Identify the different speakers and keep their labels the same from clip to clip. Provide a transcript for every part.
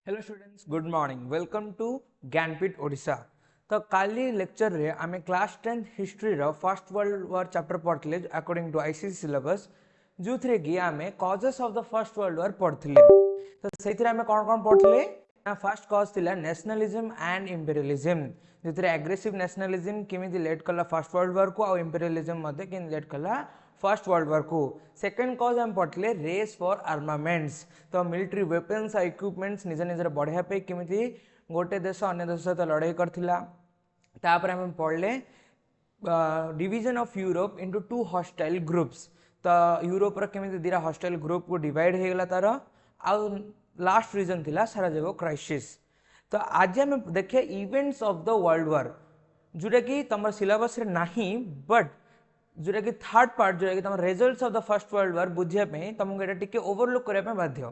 Speaker 1: Hello students, good morning. Welcome to Gyanpeeth Odisha. तो काली lecture रे आमे क्लास 10 हिस्ट्री रो फर्स्ट वर्ल्ड वार चैप्टर पढ़ले अकॉर्डिंग टू आईसीएसई सिलेबस, जो थे कि आमे causes of the first world war पढ़ले। तो से आमे कौन कौन पढ़ले ना, फर्स्ट कॉज थिला नेशनलिज्म एंड इंपेरियलिज्म, जो थे एग्रेसिव नेशनलिज्म केमिति लेट कला फर्स्ट वर्ल्ड वार को, आ इंपेरियलिज्म मध्ये केमिति लेट कला फर्स्ट वर्ल्ड वार को। सेकेंड कज आम पढ़ले रेस फॉर आर्मामेंट्स, तो मिलिट्री वेपन्स और इक्विपमेंट्स निज निजर बढ़िया पे केमिति गोटे देश अन्य देश सहित लड़ाई करथिला। तापर आम पढ़ले division of Europe into two hostile groups, तो यूरोप रो केमिति दिरा हॉस्टाइल ग्रुप को डिवाइड हो गला तार। आउ लास्ट रीजन थिला साराजेवो क्राइसिस। तो आज आम देखिए events of the world war, जोटा कि तुम सिलेबस रे नाही, बट जोटा कि थर्ड पार्ट जोटा कि तुम results of the first world वार बुझे तुमको ये टिके ओवरलुक करने बाध्य।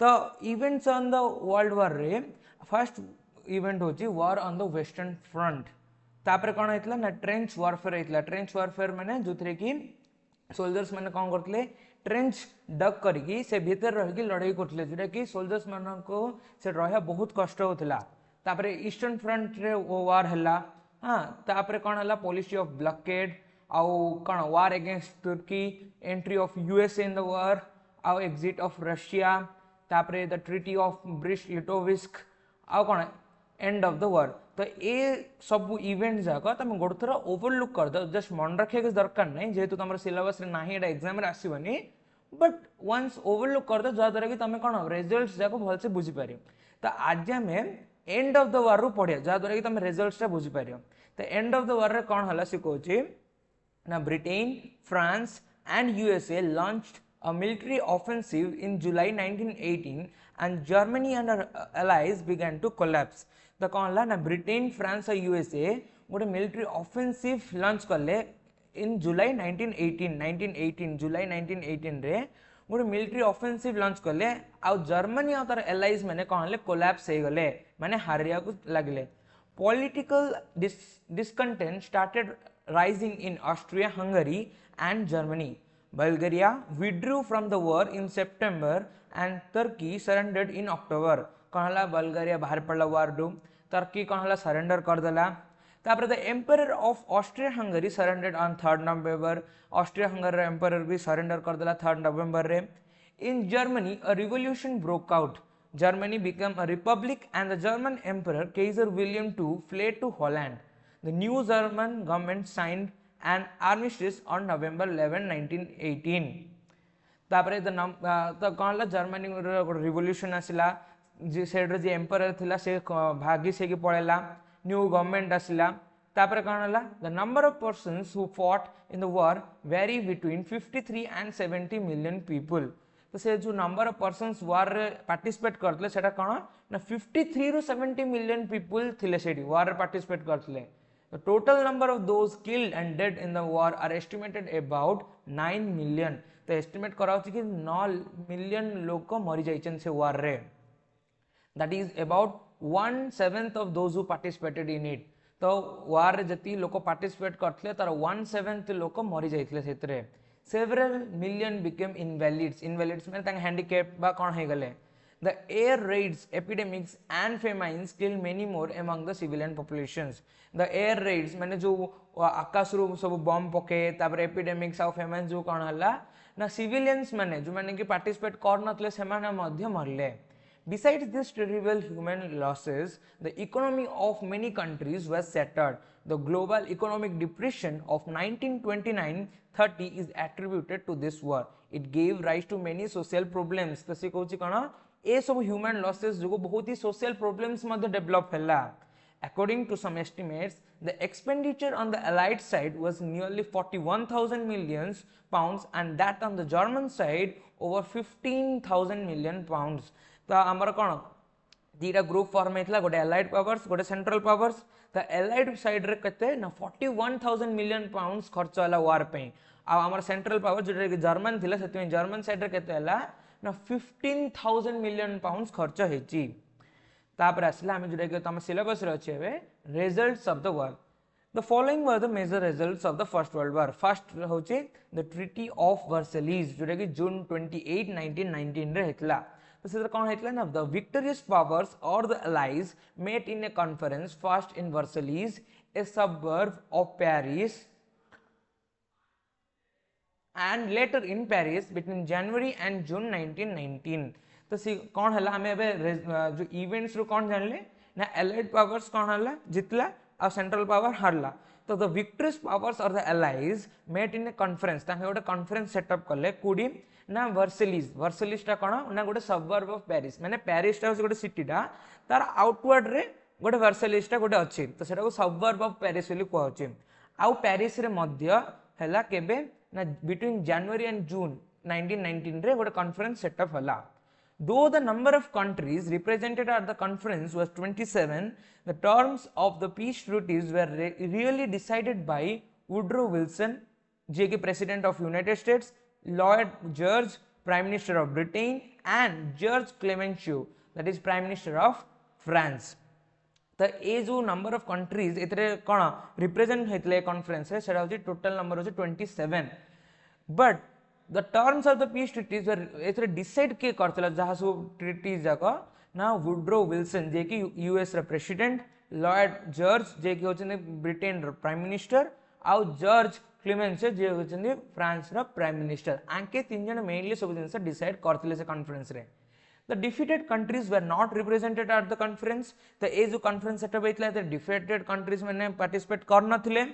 Speaker 1: तो events on the world war रे फर्स्ट इवेंट होची war on the western front. तापर कौन होता ना, ट्रेंच वारफेयर होता। ट्रेंच वारफेयर माने जो थे कि सोल्जर्स मैंने कौन करते, ट्रेंच डग करके से भीतर रही लड़ाई करते, जोटा कि सोल्जर्स मान को से रहा बहुत कष्ट होता। तापर ईस्टर्न फ्रंट रे वार है। हाँ, तापर कौन है पॉलिसी ऑफ ब्लॉकेड, आउ कौन war against Turkey, entry of USA in the war, आउ एग्जिट ऑफ रशिया, तापर the treaty of Brest Litovsk, आउ कौन एंड ऑफ द वार। तो ये सब इवेंट जाक तुम गोटे थर ओवरलुक कर दो, जस्ट मन रखा दरकार नहीं, जेहेतु तुम सिलेबस ना एग्जाम आसवनी, बट वंस ओवरलुक कर दो जहाद्वारा कि तुम कौन रिजल्ट्स जाक भलसे बुझीपार। तो आज आम एंड ऑफ द वार रू पढ़िया, जहाद्वारा कि तुम रिजल्ट्स बुझीपार। तो एंड ऑफ द वार रे कौन है सी कहूँ ना, Britain, France and USA launched a military offensive in July 1918 and Germany and her allies began to collapse. तो कौन है ना, ब्रिटेन, फ्रांस और यूएसए गोटे मिलिट्री ऑफेंसिव लॉन्च कले इन जुलाई 1918 जुलाई 1918 रे गोटे मिलिट्री ऑफेंसिव लॉन्च कले। आउ जर्मनी और तार एलाइज मैंने कौन है कोलैप्स हो गले, माने हारिया को लगले। Political discontent started rising in Austria, Hungary and Germany. Bulgaria withdrew from the war in September and Turkey surrendered in October. कौन हला बल्गारिया बाहर पड़ला वार डू, तुर्की कौन हला सरेंडर कर देला। तापर the emperor of Austria Hungary surrendered on 3 November, Austria Hungary emperor भी सरेंडर कर देला 3 नवंबर रे। In Germany a revolution broke out, Germany became a republic and the German Emperor Kaiser William II fled to Holland. The new German government signed an armistice on November 11, 1918. तापरे तो कौन ला Germany revolution आसला, जे सेड्रे जे emperor थिला से भागी से कि पळेला, new government आसला। तापरे कौन हला, the number of persons who fought in the were very between 53 and 70 million people। तो से जो नंबर ऑफ पर्सन्स वार रे पार्टिसिपेट करते सेटा कौन ना, 53 ରୁ 70 मिलियन पीपल थिले सेठी वार रे पार्टिसिपेट करते। The total number of those killed and dead in the war are estimated about 9 million। तो एस्टिमेट करा कि 9 मिलियन लोग को मरी जाइछन से वार रे। That is about 1/7 of those who participated in it। तो वार रे जति लोग पार्टिसिपेट करते तार 1/7 लोग मरी जाइथिले सेतरे। Several million became invalids। invalids में तांग handicap बा कौन है गले। The air raids, epidemics and famines killed many more among the civilian populations। The air raids माने जो आकाश रू सब बम पके, तापर epidemics और famines जो कौन हला ना, civilians माने जो माने कि participate कर नतले से माने मध्य मरले। Besides these terrible human losses, the economy of many countries was shattered। The global economic depression of 1929-30 is attributed to this war। It gave rise to many social problems। तो से कहूची कौन ए सब ह्यूमन लॉसेस जो बहुत ही social problems मध्ये develop हैला। According to some estimates, the expenditure on the Allied side was nearly 41,000 million pounds and that on the German side over 15,000 million pounds। तो आमर कौन दीटा ग्रुप फॉर्म होता, गोटे एलाइड पावर्स गोटे सेंट्रल पावर्स। तो allied side रे केते ना 41,000 मिलियन पाउंड्स खर्च होला वार पे। आ हमर सेंट्रल पावर जोटा कि जर्मन थिला सेति जर्मन साइड रे केते हला ना 15,000 मिलियन पाउंड्स खर्च हेची। तापर आसला हम जोटा कि तम सिलेबस रे अछि एबे results of the war. The following were the major results of the First World War। First होची the Treaty of Versailles जोटा कि जून 28, 1919 रे हेतला। तो से कौन होता ना द विक्टोरियस पावर्स और the allies met in a conference first in Versailles, a suburb of Paris, and later in Paris between January and June 1919. तो सी कौन हला हमें अबे जो इवेंट्स रो कौन जानले ना एलाइड पावर्स कौन हला जितला और सेंट्रल पावर हारला तो द विक्टोरियस पावर्स और the allies met in a conference ताके गोटे कॉन्फ्रेंस सेटअप करले कुडी ना वर्सलिस टा कोन ना गोटे सबवर्ब ऑफ पेरिस माने पेरिस टा गोटे सिटी टा तार आउटवर्ड रे गोटे वर्सलिस टा गोटे अछि तो सेटा को सबवर्ब ऑफ पेरिस बोली कहउछि आउ पेरिस रे मध्य हला केबे ना बिटवीन जनवरी एंड जून 1919 रे गोटे कॉन्फ्रेंस सेटअप हला. Though the number of countries represented at the conference was 27, the terms of the peace treaties were really decided by Woodrow Wilson, JK President of United States, Lloyd George, Prime Minister of Britain, and George Clemenceau, that is Prime Minister of France. तो ये जो number of countries एतरे कौन represent होते conference रे सेटा होची total number होची 27 but the terms of the peace treaties एतरे डिसाइड के करतला जहा सब ट्रीटीज जाको ना वुड्रो विल्सन जे कि यूएस रे प्रेसिडेंट लॉयड जॉर्ज जे कि होचन ब्रिटेन रो प्राइम मिनिस्टर आउ जॉर्ज क्लेमेंस जे होचन फ्रांस रो प्राइम मिनिस्टर आंके तीन जन मेनली सब जिंस डिसाइड करतले से कॉन्फ्रेंस रे. The defeated countries were not represented at the conference. The जो conference setup होइतला the defeated countries माने participate कर नथिले.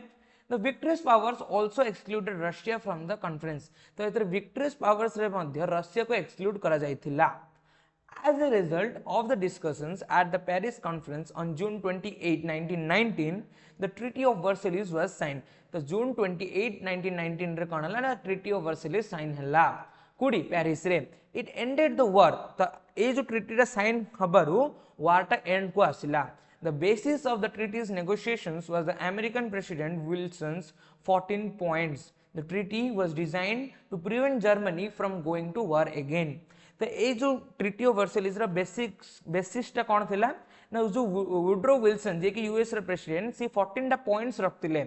Speaker 1: The victorious powers also excluded Russia from the conference. तो एतर victorious powers रे मध्य रशिया को exclude करा जाइथिला. As a result of the discussions at the Paris conference on June 28, 1919, the Treaty of Versailles was signed. तो June 28, 1919 रे कोन हला ना Treaty of Versailles sign हला. कुडी पेरिस रे इट एंडेड द वॉर तो ए जो ट्रीटी रा साइन हबारु वार टा एंड को आसिला. The basis of the treaties negotiations was the American president Wilson's 14 points. The treaty was designed to prevent Germany from going to war again. तो ए जो ट्रीटी ऑफ वर्सलिस रा बेसिस टा कोन थिला ना जो वुड्रो विल्सन जे कि यूएस रा प्रेसिडेंट सी 14 टा पॉइंट्स रखतिले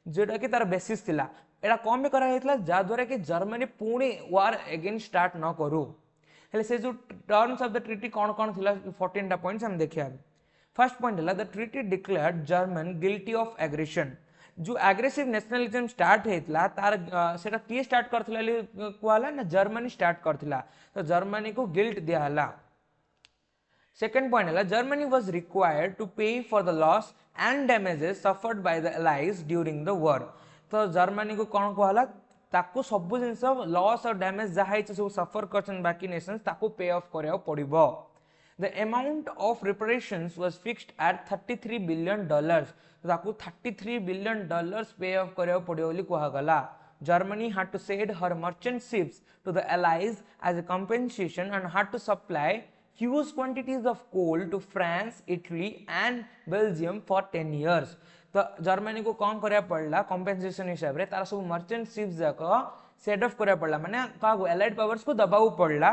Speaker 1: जेटा कि तार बेसिस थिला. एटा कम करा हेतला जा द्वारा कि जर्मनी पुणी वार अगेन स्टार्ट न करू. हेले से जो टर्म्स ऑफ द ट्रीटी कोन कोन थिला 14 टा पॉइंट्स हम देखिया. फर्स्ट पॉइंट हला the treaty declared German guilty of aggression. जो एग्रेसिव नेशनलिज्म स्टार्ट हेतला तार सेटा की स्टार्ट करथिला कोला ना जर्मनी स्टार्ट करथिला तो जर्मनी को गिल्ट दिया हला. Second point है Germany was required to pay for the loss and damages suffered by the allies during the war. तो जर्मनी को कौन कहला ताकू सब जिनस लॉस और डैमेज जहाँ सब सफर करछन बाकी नेशंस ताकू पे ऑफ करिया पड़िबो. The amount of reparations was fixed at $33 billion. ताकू $33 बिलियन पे ऑफ करिया पड़ियो बोली कहा गला. Germany had to send her merchant ships to the allies as a compensation and had to supply huge quantities of coal to France, Italy and Belgium for 10 years. तो Germany को कौन करिया पड़ला कंपेंसेशन हिसाब रे तार सब मर्चेंट शिप्स जाको सेट ऑफ करिया पड़ला माने का एलाइड पावर्स को दबाव पड़ला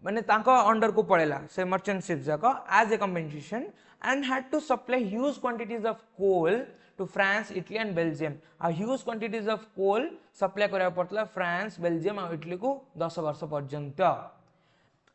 Speaker 1: माने तांको अंडर को पड़ेला से मर्चेंट शिप्स जाको as a compensation and had to supply huge quantities of coal to France, Italy and Belgium. आ huge quantities of coal supply करिया पड़ला फ्रांस, बेल्जियम और इटली को 10 वर्ष पर्यंत.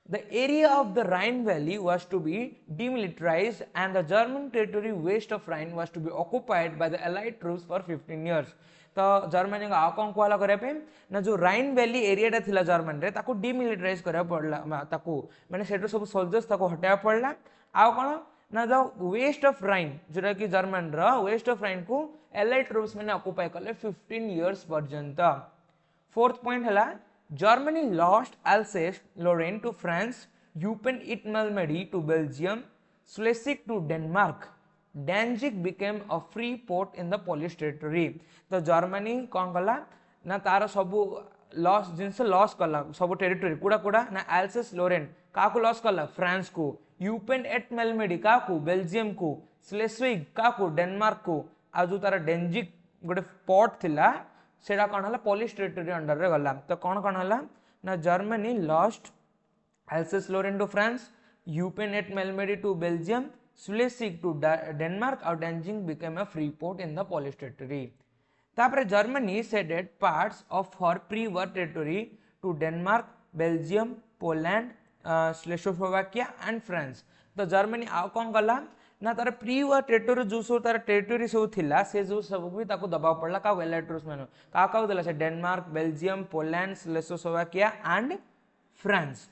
Speaker 1: The area of the Rhine Valley was to be demilitarized and the German territory west of Rhine was to be occupied by the Allied troops for 15 years. तो Germany का कौन कहला करे पे ना जो राइन वैली एरिया टा थिला जर्मन रे ताको डिमिलिटराइज करा पड़ला ताको माने सेटो सब सोल्जर्स ताको हटाया पड़ला. आ कोन ना जो वेस्ट ऑफ राइन जोटा कि जर्मन रा वेस्ट ऑफ राइन को एलाइड ट्रूप्स माने ऑक्युपाई करले 15 इयर्स पर्यंत. फोर्थ पॉइंट हला Germany lost Alsace-Lorraine to France, Eupen-et-Malmedy to Belgium, Schleswig to Denmark. Danzig became a free port in the Polish territory. तो Germany कौन कला ना तार सबू लॉस जिनसे लॉस कला सबू टेरिटरी कुड़ा कुड़ा ना एल्सेस लोरेन का को लॉस कला फ्रांस को, यूपेन एट मेलमेडी का को बेल्जियम को, स्लेस्विग का को डेनमार्क को आ जो तार डेंजिक गोटे पोर्ट थिला सेटा कौन हला पोलिश टेरिटरी अंडर रे गला. तो कौन हला ना Germany lost Alsace Lorraine to France, Eupen at Malmedy to Belgium, Schleswig to Denmark और Danzig became a free port in the Polish territory. तापर Germany ceded parts of her pre war territory to Denmark, Belgium, Poland Slovakia and France. तो Germany आउ कौन कला ना तार pre वार territory जो सब तार टेरिटोरी सब थिला से जो सब भी ताको दबा पड़ला का एलाइट्रोस मानो का देला से Denmark Belgium Poland Slovakia and France.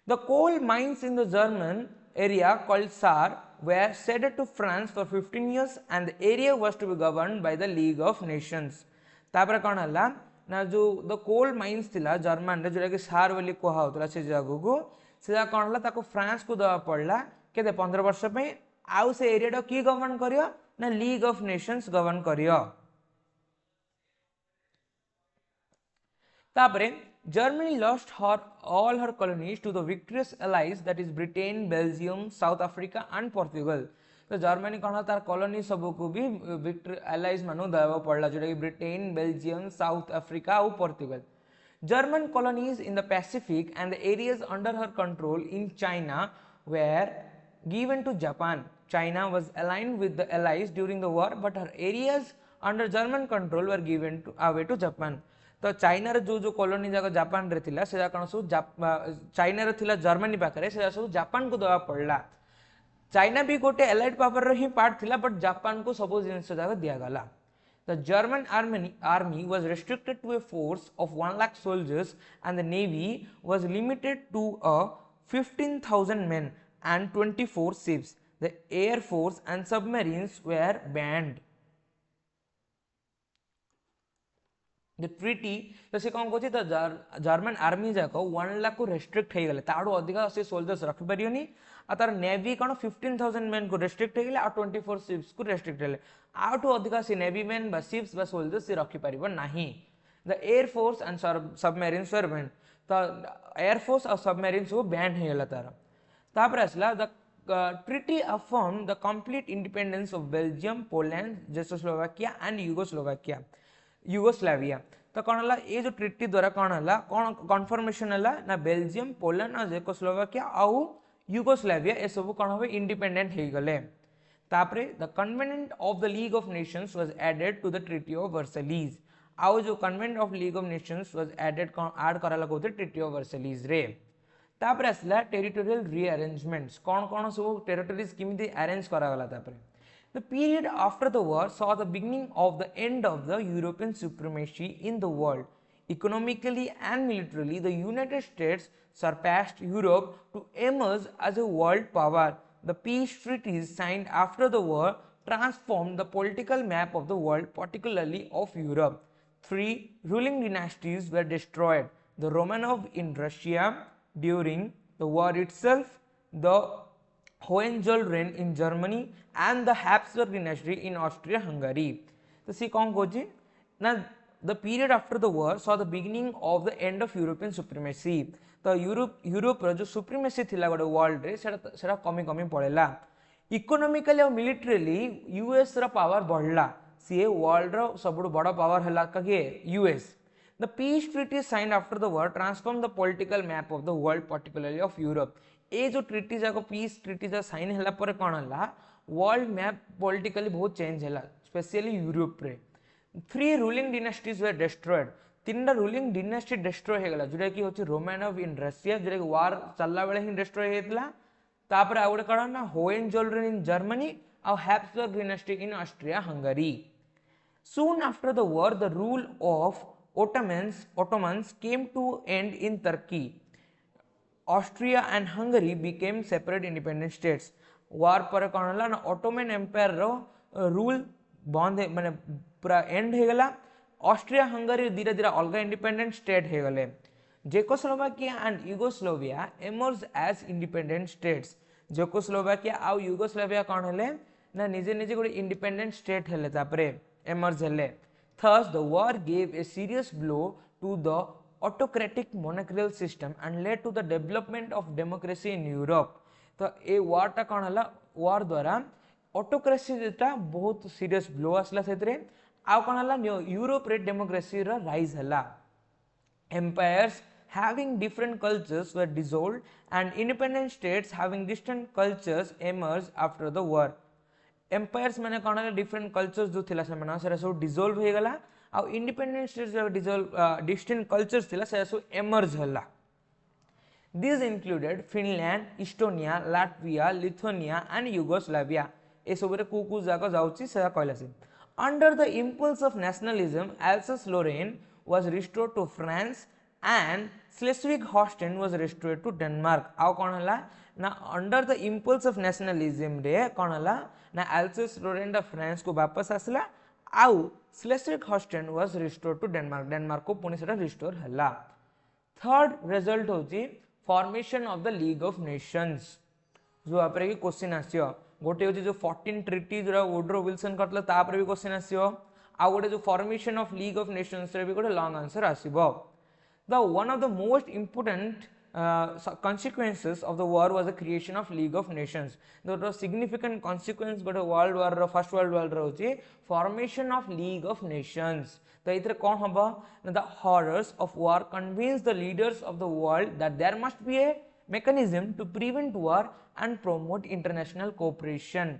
Speaker 1: The coal mines in the German area called Saar were ceded to France for 15 years and the area was to be governed by the League of Nations। तापर कौन हला ना जो the coal mines थिला German रे जोटा कि सार बोली कहा होतला से जगह को से कौन हला ताको फ्रांस को दवा पड़ला केते 15 वर्ष पे आउ से एरिया डा की गवर्न करियो ना लीग ऑफ नेशंस गवर्न करियो। तापरे Germany lost all her colonies to the victorious allies that is Britain, Belgium, South Africa and Portugal। तो जर्मनी कौन तार कॉलोनी सब को भी विक्ट्री allies मानु दवा पड़ला जोटा कि ब्रिटेन बेल्जियम साउथ अफ्रीका और Portugal. German colonies in the Pacific and the areas under her control in China were given to Japan। China was aligned with the allies during the war but her areas under German control were given away to Japan। तो China रे जो colony जाक Japan रे थिला से कौन सब China रे थिला जर्मनी पाखरे से सब जापान को दवा पड़ला। चाइना भी गोटे एलाइड पावर रे ही पार्ट थिला बट जापान को सब जिनिस जाक दिया गला। The German army was restricted to a force of 1 lakh soldiers and the navy was limited to 15,000 men and 24 ships। The air force and submarines were banned। The treaty तो से कौन कहछि तो जर्मन आर्मी जाक 1 लाख को restrict हो गले ताडो अधिका से सोल्जर्स रख परियोनी आ तार नेवी कौन 15,000 मेन को रेस्ट्रिक्ट हो गले आ 24 शिप्स को रेस्ट्रिक्ट हेले आठो अधिका से नेवी मेन बा शिप्स बा सोल्जर्स से रखि परिबो नाही। The air force and submarines were ban तो एयर फोर्स और सबमरीन्स को बैन हो गला तार। तापर असला the treaty affirmed the complete independence of Belgium, Poland, Czechoslovakia and Yugoslavia. तो कौन हला ये जो ट्रिटी द्वारा कौन हला कौन कन्फर्मेशन हला ना बेल्जियम पोलैंड और चेकोस्लोवाकिया आउ यूगोस्लाविया ए सब कौन होबे इंडिपेंडेंट हो गले। तापरे the covenant of the League of Nations was added to the treaty of Versailles. आउ जो covenant of League of Nations was added add कराला कोते ट्रिटी ऑफ वर्साइलीज रे। तापरे असला टेरिटोरियल रीअरेंजमेंट्स कौन कौन सब टेरिटोरीज किमिति अरेंज करा गला। तापरे the period after the war saw the beginning of the end of the European supremacy in the world। Economically and militarily, the United States surpassed Europe to emerge as a world power। The peace treaties signed after the war transformed the political map of the world, particularly of Europe। 3 ruling dynasties were destroyed: the Romanov in Russia during the war itself, the Hohenzollern in Germany and the Habsburg dynasty in Austria-Hungary। तो सी कौन कहछि ना the period after the war saw the beginning of the end of European supremacy। तो Europe रो जो supremacy थिला गोटे world रे सेटा कमी कमी पड़ेला। इकोनॉमिकली और मिलिटरीली यूएस रो पावर बढ़ला सी वर्ल्ड रो सबुठ बड़ पावर हला कहिए US. The peace treaty signed after the war transformed the political map of the world, particularly of Europe। ए जो ट्रिटी जाको पीस ट्रिटी जा साइन हला पर कोन हला वर्ल्ड मैप पॉलिटिकली बहुत चेंज हला स्पेशली यूरोप रे। 3 रूलिंग डिनास्टीज वर डिस्ट्रॉयड। 3टा रूलिंग डिनास्टी डिस्ट्रॉय हे गला जोटा कि होची रोमानोव इन रशिया जोटा कि वार चलला बेले ही डिस्ट्रॉय हेतला। तापर आ गोटे कोन ना होहेनजोलरेन इन जर्मनी और Habsburg dynasty in Austria Hungary. Soon after the war the rule of Ottomans came to end in Turkey। Austria and Hungary became separate independent states। वार पर कौन हला ना ऑटोमन एम्पायर रो रूल बंद माने पूरा एंड हो गला। ऑस्ट्रिया हंगरी धीरे धीरे अलग इंडिपेंडेंट स्टेट हो गले। Czechoslovakia and Yugoslavia emerged as independent states। Czechoslovakia और यूगोस्लाविया कौन हले ना निजे निजे गोटे इंडिपेंडेंट स्टेट हेले तापरे emerge हेले। Thus the war gave a serious blow to the autocratic monarchical system and led to the development of democracy in Europe। तो ए वार टा कौन हला वार द्वारा ऑटोक्रेसी जेटा बहुत सीरियस ब्लो आसला सेतरे आ कौन हला यूरोप रे डेमोक्रेसी रा राइज हला। Empires having different cultures were dissolved and independent states having distant cultures emerged after the war। Empires माने कौन हला डिफरेंट कल्चर्स जो थिला से माने सेरा सब डिसॉल्व हो गला आ इंडिपेंडेंट स्टेट्स जो डिस्टिंक्ट कल्चर्स थिला से सब एमर्ज हला। These included Finland, Estonia, Latvia, Lithuania and Yugoslavia. ए सबरे कु जाक जाउची से कहला से under the impulse of nationalism Alsace-Lorraine was restored to France and Schleswig-Holstein was restored to Denmark. आउ कोन हला ना under the impulse of nationalism रे कोन हला ना Alsace-Lorraine दा फ्रांस को वापस आसला आउ Schleswig-Holstein was restored to Denmark. Denmark को पुनी सेटा रिस्टोर हला. थर्ड रिजल्ट होची formation of the League of Nations जो आपरे की क्वेश्चन आसियो गोटे होची जो 14 ट्रिटी जो वुड्रो विल्सन करतला तापर भी क्वेश्चन आसियो आ गोटे जो formation of League of Nations रे भी गोटे लॉन्ग आंसर आसीबो. The one of the most important consequences of the war was the creation of League of Nations. The significant consequence got a world war first world war hochi formation of League of Nations. तो इतरे कौन हबा the horrors of war convinced the leaders of the world that there must be a mechanism to prevent war and promote international cooperation.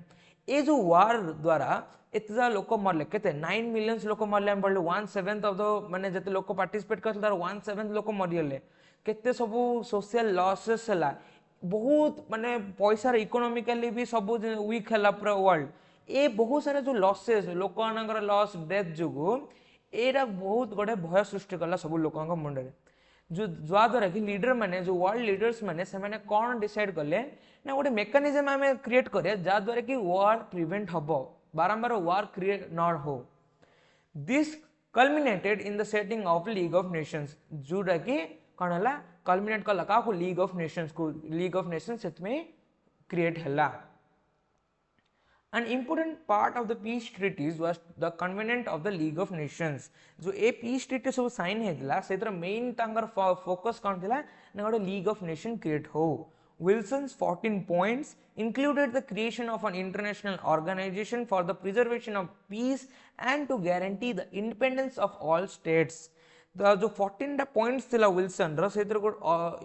Speaker 1: ये जो war द्वारा इतना लोक मरले केते 9 मिलियंस लोक मरले हम पढ़ले 1/7 ऑफ द माने जते लोक पार्टिसिपेट करथि तार 1/7 लोक मरियले केते सबु सोशल लॉसेस हला बहुत माने पैसा इकोनॉमिकली भी सब वीक हला पूरा वर्ल्ड ए बहुत सारा जो लॉसेस लोक मानकर लॉस डेथ जुगु एरा बहुत बड़े भय सृष्टि कला सब लोक मुंडे जो द्वारा कि लीडर माने जो वर्ल्ड लीडर्स माने से माने कोन डिसाइड करले ना गोटे मेकानिज्म आमे क्रिएट करिया जा द्वारा कि वार प्रिवेंट हबो बारंबार वार क्रिएट नॉट हो. This culminated in the setting of League of Nations जोटा कि कौन है कल्मिनेट कला का लीग ऑफ नेशंस को लीग ऑफ नेशंस में क्रिएट हला. An important part of the peace treaties was the covenant of the League of Nations. जो ए peace treaty सब साइन हेतला सेतर मेन तांगर फोकस कौन थिला ना गोटे League of Nations क्रिएट हो. Wilson's 14 points included the creation of an international organization for the preservation of peace and to guarantee the independence of all states. जो 14 points थिला Wilson रो सेतर को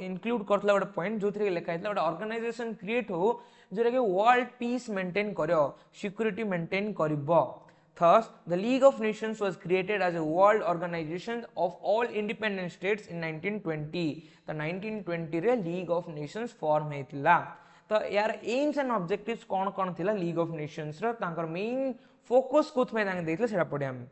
Speaker 1: include करथला गोटे point जो थरे लिखा हैतला गोटे ऑर्गेनाइजेशन क्रिएट हो जोरा के वर्ल्ड पीस मेंटेन करियो सिक्योरिटी मेंटेन करिवो. Thus, the League of Nations was created as a world organization of all independent states in 1920. The 1920 रे League of Nations form हेतला. तो यार एम्स एंड ऑब्जेक्टिव्स कौन कौन थिला लीग ऑफ नेशंस रो तांकर main focus कुछ में तांगे देथले सेटा पढे हम.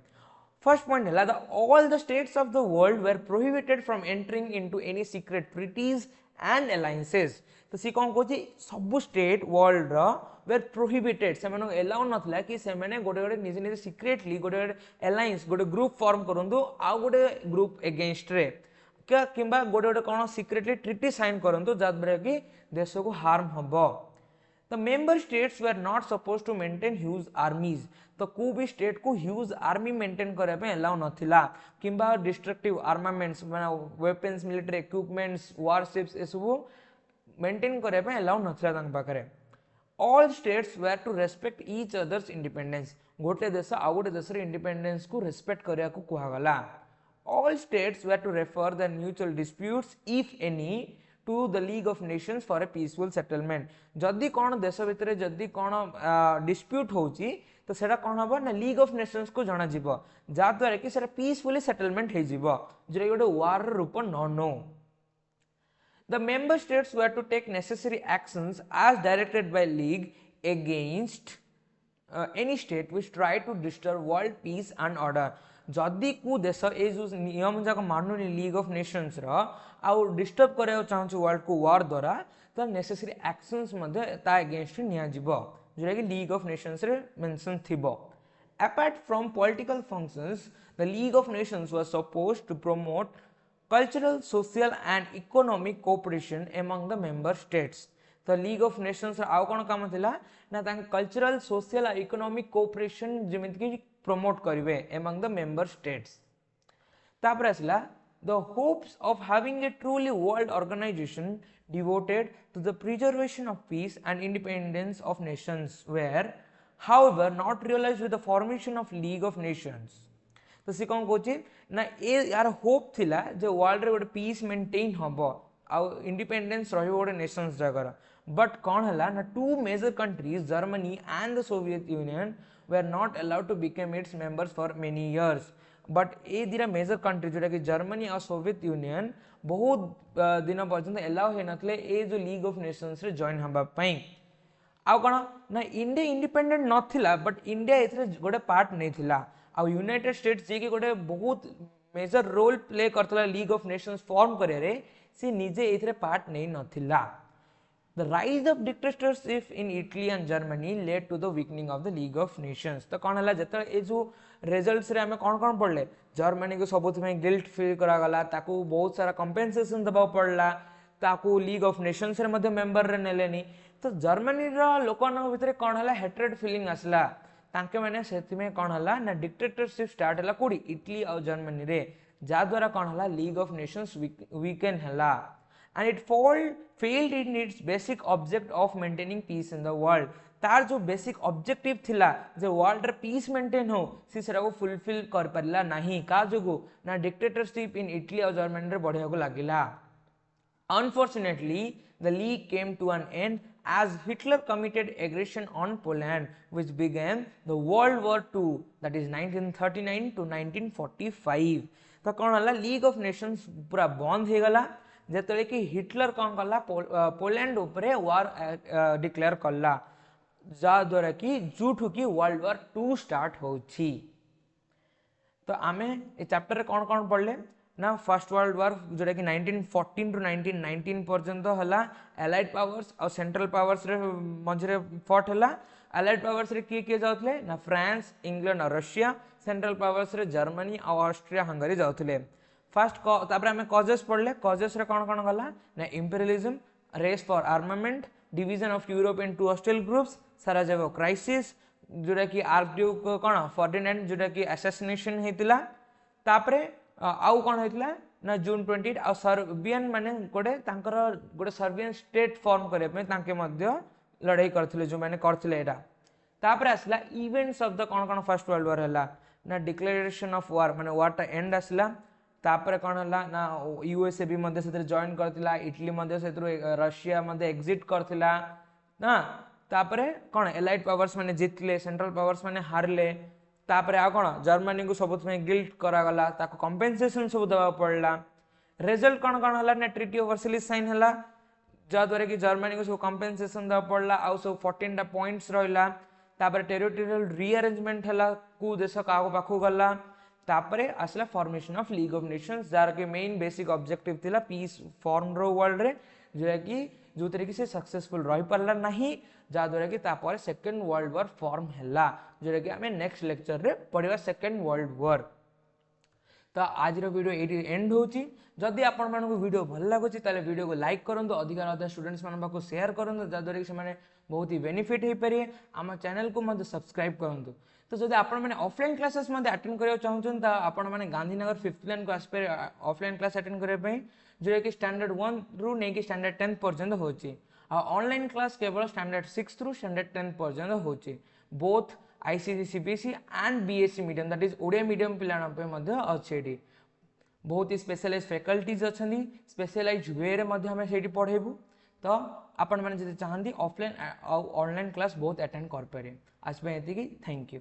Speaker 1: First point है that all the states of the world were prohibited from entering into any secret treaties and alliances. तो सी कौन कोची सब स्टेट वर्ल्ड रो were prohibited से मानो allow नथला कि से माने गोटे गोटे निजे निजे secretly गोटे गोटे alliance गोटे ग्रुप फॉर्म करंदु आ गोटे ग्रुप अगेंस्ट रे क्या किंबा गोटे गोटे कोन secretly treaty साइन करंदु जात कि देश को हार्म हबो. The member states were not supposed to maintain huge armies. तो को भी स्टेट को ह्यूज आर्मी मेंटेन करे पे अलाउ नथिला किंबा डिस्ट्रक्टिव आर्मामेंट्स माने वेपन्स मिलिटरी इक्विपमेंट्स वारशिप्स ए सब मेंटेन करे पे अलाउ नथिला तांग पाकरे. All states were to respect each others independence गोटे देश आ गोटे देश रे इंडिपेंडेंस को रेस्पेक्ट करिया को कुहा गला. All states were to refer the mutual disputes if any to the League of Nations for a peaceful settlement. जदि कौन देश भितर जदि कौन डिस्प्यूट होची तो सेटा कौन हबो ना लीग ऑफ नेशंस को जणा जीवो जा द्वारा कि सेटा पीसफुली सेटलमेंट हे जीवो जे गोटे वार रूप न no. The member states were to take necessary actions as directed by League against any state which try to disturb world peace and order. जदि को देश ए जो नियम जाक मानुनी लीग ऑफ नेशंस रो आउ डिस्टर्ब करे चाहू वर्ल्ड को वार द्वारा तो नेसेसरी एक्शंस मध्ये ता अगेंस्ट निया जिवो जोरा कि लीग ऑफ नेशंस रे मेंशन थिबो. Apart from political functions the League of Nations was supposed to promote cultural social and economic cooperation among the member states. तो लीग ऑफ नेशंस आउ कोन काम थिला ना तांग कल्चरल सोशल और इकोनॉमिक कोऑपरेशन जेमित कि प्रमोट करिवे अमंग द मेंबर स्टेट्स. तापर असला the hopes of having a truly world organization devoted to the preservation of peace and independence of nations were however not realized with the formation of League of Nations. तो सी कौन कोची ना ए यार hope थिला जे world रे गोटे peace maintain हबो आ independence रहिबो गोटे नेशंस जगर बट कौन हला ना two major countries Germany and the Soviet Union were not allowed to become its members for many years. But ए दिरा मेजर कंट्री जोटा कि जर्मनी और सोवियत यूनियन बहुत दिन पर्यंत एलाउ हो नथिले ए जो लीग ऑफ नेशंस रे जॉइन हबा पई आउ कौन ना इंडिया इंडिपेंडेंट नथिला बट इंडिया एथरे गोटे पार्ट नहीं थिला आउ यूनाइटेड स्टेट्स जे कि गोटे बहुत मेजर रोल प्ले करथला लीग ऑफ नेशंस फॉर्म करे रे से निजे एथरे पार्ट नहीं नथिला The rise of dictatorship in Italy and Germany led to the weakening of the League of Nations. तो कौन है जत ए जो रिजल्ट्स रे हमें कौन कौन पढ़ले जर्मनी को सबुत में गिल्ट फील करा गला ताकू बहुत सारा कंपेंसेशन दबा पड़ला ताकू लीग ऑफ नेशंस रे मध्ये मेंबर रे नेलेनी तो जर्मनी रो लोकन भितर कौन है हेट्रेड फीलिंग आसला तांके माने सेति में कौन हला ना डिक्टेटरशिप स्टार्ट हला कोडी इटली और जर्मनी रे जा द्वारा कौन हला लीग ऑफ नेशंस वीकेन हला and it failed in its basic object of maintaining peace in the world तार जो बेसिक ऑब्जेक्टिव थिला जे वर्ल्ड रे पीस मेंटेन हो सी सेरा को फुलफिल कर परला नाही का जोगु ना डिक्टेटरशिप इन इटली और जर्मनी रे बढ़िया को लागिला Unfortunately, the league came to an end as Hitler committed aggression on Poland, which began the World War II, that is 1939 to 1945. तो कौन हला लीग ऑफ नेशंस पूरा बंद हो गला जेतले कि हिटलर कौन कला पोलैंड उपरे वार डिक्लेयर कला जा द्वारा कि जुठु की वर्ल्ड वॉर 2 स्टार्ट होछि तो आमे ए चैप्टर रे कौन कौन पढ़ले ना फर्स्ट वर्ल्ड वॉर जोटा कि 1914 टू 1919 पर्यंत हला एलाइड पावर्स और सेंट्रल पावर्स रे मझरे फॉट हला एलाइड पावर्स रे किए जाउतले ना फ्रांस इंग्लैंड और रशिया सेंट्रल पावर्स रे जर्मनी और ऑस्ट्रिया हंगरी जाउतले फर्स्ट तापर हमें कॉजेस पढ़ले कॉजेस रे कौन कौन गला ना imperialism race for armament division of Europe in 2 hostile groups Sarajevo crisis जोटा कि आर्कड्यूक कौन फर्डिनेंड जोटा कि असैसिनेशन हेतिला तापरे आउ कौन हेतिला ना जून 20 आ सर्बियन माने गोटे तांकर गोटे सर्बियन स्टेट फॉर्म करे पे तांके मध्य लड़ाई करथिले जो माने करथिले एटा तापरे आसला इवेंट्स ऑफ द कौन कौन फर्स्ट वर्ल्ड वॉर हला ना डिक्लेरेशन ऑफ वॉर माने वॉर टा एंड आसला तापरे कौन हला ना यूएसए भी मध्य से जॉइन करथिला इटली मध्य से रशिया मध्य एग्जिट करथिला ना तापरे कौन एलाइड पावर्स माने जितले सेंट्रल पावर्स माने हारले तापरे आ कौन जर्मनी को सबुत में गिल्ट करा गला ताको कंपेंसेशन सब दबा पड़ला रिजल्ट कौन कौन हला ना ट्रीटी ऑफ वर्साइलेस साइन हला जा द्वारा कि जर्मनी को सब कंपेंसेशन दबा पड़ला आ सब 14 टा पॉइंट्स रहला तापरे टेरिटोरियल रीअरेंजमेंट हला को देश का पाखु गला तापरे आसला formation of League of Nations jar के मेन बेसिक ऑब्जेक्टिव थिला पीस फॉर्म रो वर्ल्ड रे जो कि जो तरीके से सक्सेसफुल रही पारला नहीं जा द्वारा कि तापर सेकंड वर्ल्ड वॉर फॉर्म हैला जो कि हमें नेक्स्ट लेक्चर रे पढ़िबा सेकंड वर्ल्ड वॉर तो आज रो वीडियो एटी एंड होची जदि आपण मानको वीडियो भल लागुची ताले वीडियो को लाइक करंतु अधिक स्टूडेंट्स मान पाको शेयर करंतु जा द्वारा कि से माने बहुत ही बेनिफिट हे परिए आम चैनल को मध्य सब्सक्राइब करंतु तो जदि आपण माने ऑफलाइन क्लासेस मध्य अटेंड करियो चाहउछन त आपण माने गांधीनगर 5th लाइन को आसपे ऑफलाइन क्लास अटेंड करे पई जो कि स्टैंडर्ड 1 रु नै कि स्टैंडर्ड 10 पर्यंत होची आ ऑनलाइन क्लास केवल स्टैंडर्ड 6 रु स्टैंडर्ड 10 पर्यंत होची both ICSE CBSE and BSc medium that is Odia medium पिलाना पे मध्य अछि बहुत ही स्पेशलाइज फैकल्टीज अच्छी स्पेशलाइज वे रे मध्य हमें सेठी पढ़ेबू तो आपण मैंने जब चाहती ऑफलाइन और ऑनलाइन क्लास बहुत अटेंड कर पारे आज पे एतिकी थैंक यू।